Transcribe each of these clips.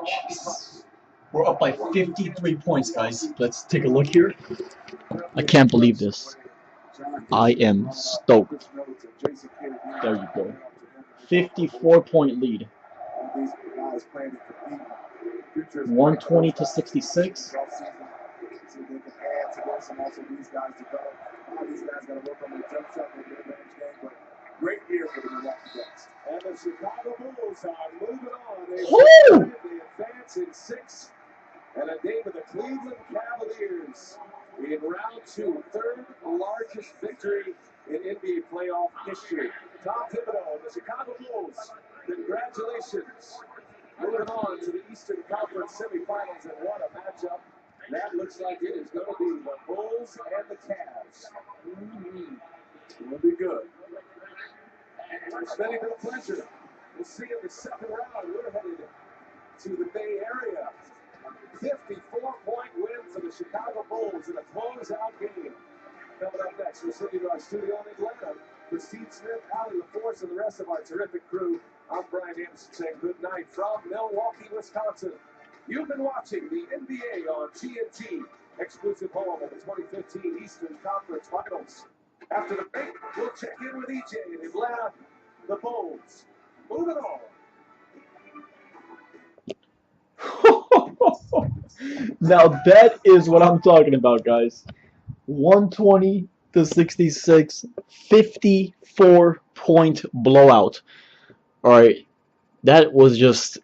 Jeez. We're up by 53 points, guys. Let's take a look here. I can't believe this. I am stoked. There you go. 54-point lead. 120 to 66. Great year for the Milwaukee Bucks. And the Chicago Bulls are moving on. They advance in 6. And a day with the Cleveland Cavaliers in round 2. Third largest victory in NBA playoff history. Tom Thibodeau and the Chicago Bulls. Congratulations. Moving on to the Eastern Conference semifinals, and what a matchup. That looks like it is going to be the Bulls and the Cavs. It will be good. It's been a pleasure. We'll see you in the second round. We're headed to the Bay Area. 54-point win for the Chicago Bulls in a closeout game. Coming up next, we'll send you to our studio in Atlanta. Christine Smith, Allie LaForce, and the rest of our terrific crew. I'm Brian Anderson saying good night from Milwaukee, Wisconsin. You've been watching the NBA on TNT, exclusive home of the 2015 Eastern Conference Finals. After the break, we'll check in with EJ in Atlanta. The Bulls. Moving on. Now that is what I'm talking about, guys. 120 to 66, 54-point blowout. Alright, that was just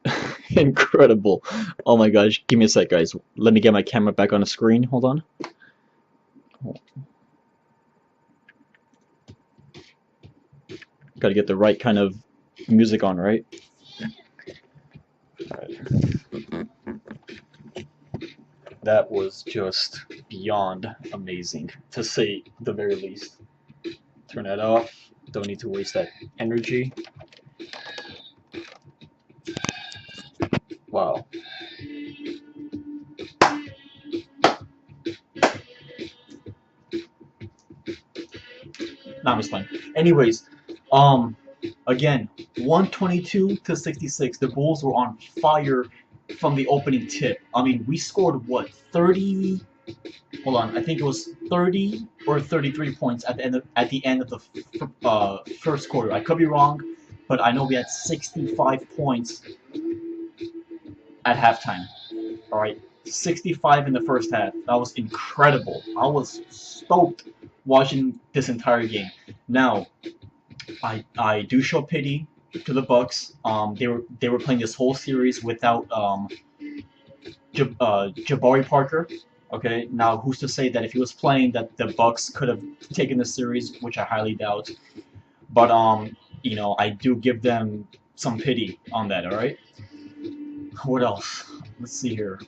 incredible. Oh my gosh, give me a sec, guys. Let me get my camera back on the screen. Hold on. Gotta get the right kind of music on, right? That was just beyond amazing, to say the very least. Turn that off. Don't need to waste that energy. Wow. Nah, I'm just playing. Anyways, again, 122 to 66. The Bulls were on fire from the opening tip. I mean, we scored what, 30? Hold on, I think it was 30 or 33 points at the end of the first quarter. I could be wrong, but I know we had 65 points at halftime. All right, 65 in the first half. That was incredible. I was stoked watching this entire game. Now, I do show pity to the Bucks. They were playing this whole series without Jabari Parker. Okay, now who's to say that if he was playing that the Bucks could have taken the series, which I highly doubt. But you know, I do give them some pity on that. All right. What else? Let's see here.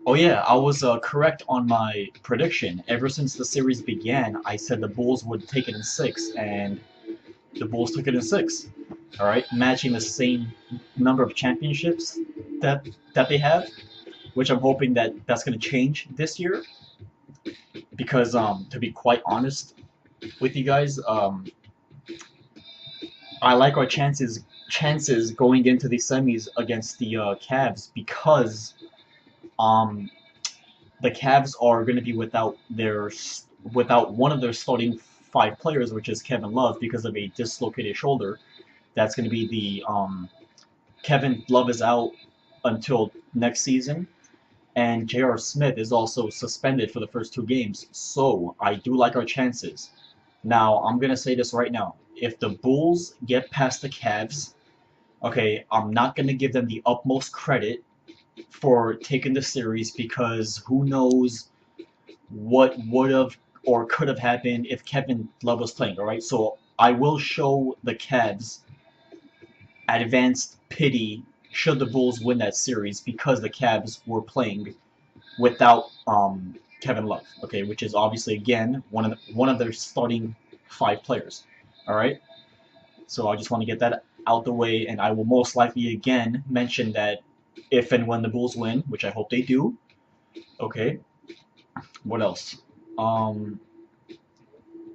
Oh yeah, I was correct on my prediction. Ever since the series began, I said the Bulls would take it in 6, and the Bulls took it in 6. All right, matching the same number of championships that they have, which I'm hoping that that's going to change this year. Because to be quite honest with you guys, I like our chances going into the semis against the Cavs, because the Cavs are going to be without one of their starting 5 players, which is Kevin Love, because of a dislocated shoulder. That's going to be the Kevin Love is out until next season, and J.R. Smith is also suspended for the first 2 games. So I do like our chances. Now I'm going to say this right now: if the Bulls get past the Cavs, okay, I'm not going to give them the utmost credit for taking the series, because who knows what would have or could have happened if Kevin Love was playing, alright? So I will show the Cavs advanced pity should the Bulls win that series, because the Cavs were playing without Kevin Love, okay, which is obviously, again, one of their starting 5 players, alright? So I just want to get that out the way, and I will most likely again mention that if and when the Bulls win, which I hope they do. Okay. What else?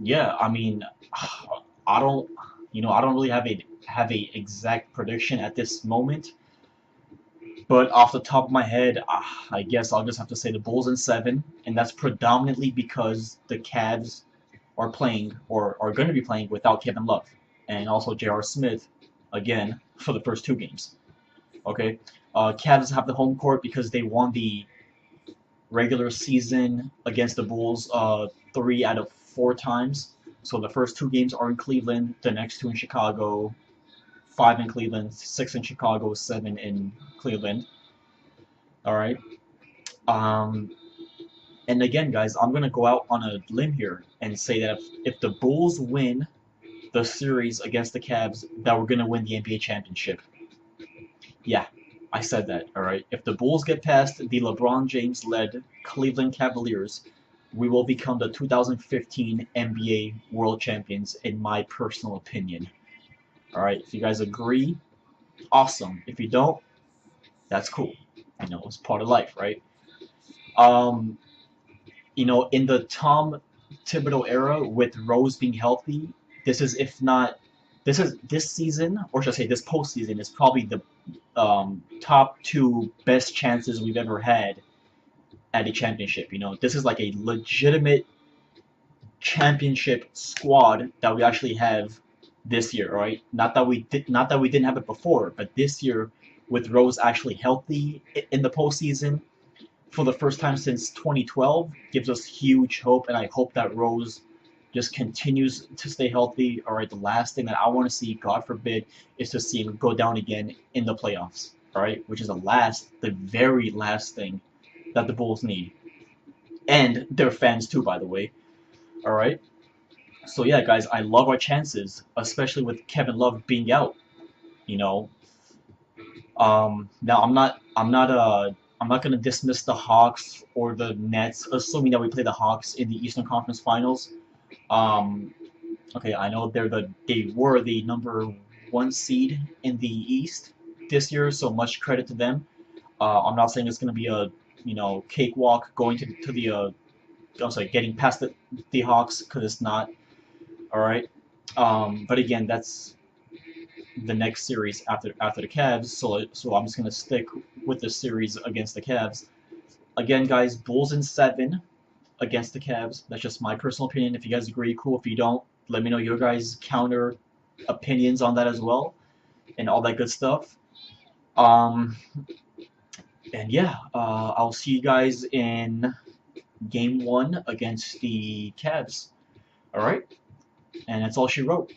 Yeah, I mean, I don't You know, I don't really have a exact prediction at this moment, but off the top of my head, I guess I'll just have to say the Bulls in 7, and that's predominantly because the Cavs are playing or are going to be playing without Kevin Love and also J.R. Smith again for the first 2 games. Okay, Cavs have the home court because they won the regular season against the Bulls 3 out of 4 times. So the first 2 games are in Cleveland, the next 2 in Chicago, 5 in Cleveland, 6 in Chicago, 7 in Cleveland. All right. Um, and again, guys, I'm gonna go out on a limb here and say that if the Bulls win the series against the Cavs, that we're gonna win the NBA championship. Yeah, I said that. All right. If the Bulls get past the LeBron James-led Cleveland Cavaliers, we will become the 2015 NBA World Champions, in my personal opinion. All right. If you guys agree, awesome. If you don't, that's cool. You know, it's part of life, right? Um, you know, in the Tom Thibodeau era, with Rose being healthy, this is if not, this season, or should I say this postseason, is probably the top 2 best chances we've ever had at a championship. You know, this is like a legitimate championship squad that we actually have this year, right? Not that we didn't have it before, but this year with Rose actually healthy in the postseason for the first time since 2012 gives us huge hope, and I hope that Rose just continues to stay healthy. All right, the last thing that I want to see, God forbid, is to see him go down again in the playoffs. All right, which is the very last thing that the Bulls need, and their fans too, by the way. All right. So yeah, guys, I love our chances, especially with Kevin Love being out. You know, now I'm not gonna dismiss the Hawks or the Nets, assuming that we play the Hawks in the Eastern Conference Finals. Um, okay, I know they were the number 1 seed in the East this year, so much credit to them. I'm not saying it's gonna be a cakewalk going to the I'm sorry, getting past the Hawks, because it's not. All right, but again, that's the next series after the Cavs. So I'm just gonna stick with the series against the Cavs. Again, guys, Bulls in 7 against the Cavs. That's just my personal opinion. If you guys agree, cool. If you don't, let me know your guys' counter opinions on that as well, and all that good stuff. Um, and yeah, I'll see you guys in Game 1 against the Cavs. All right, and that's all she wrote.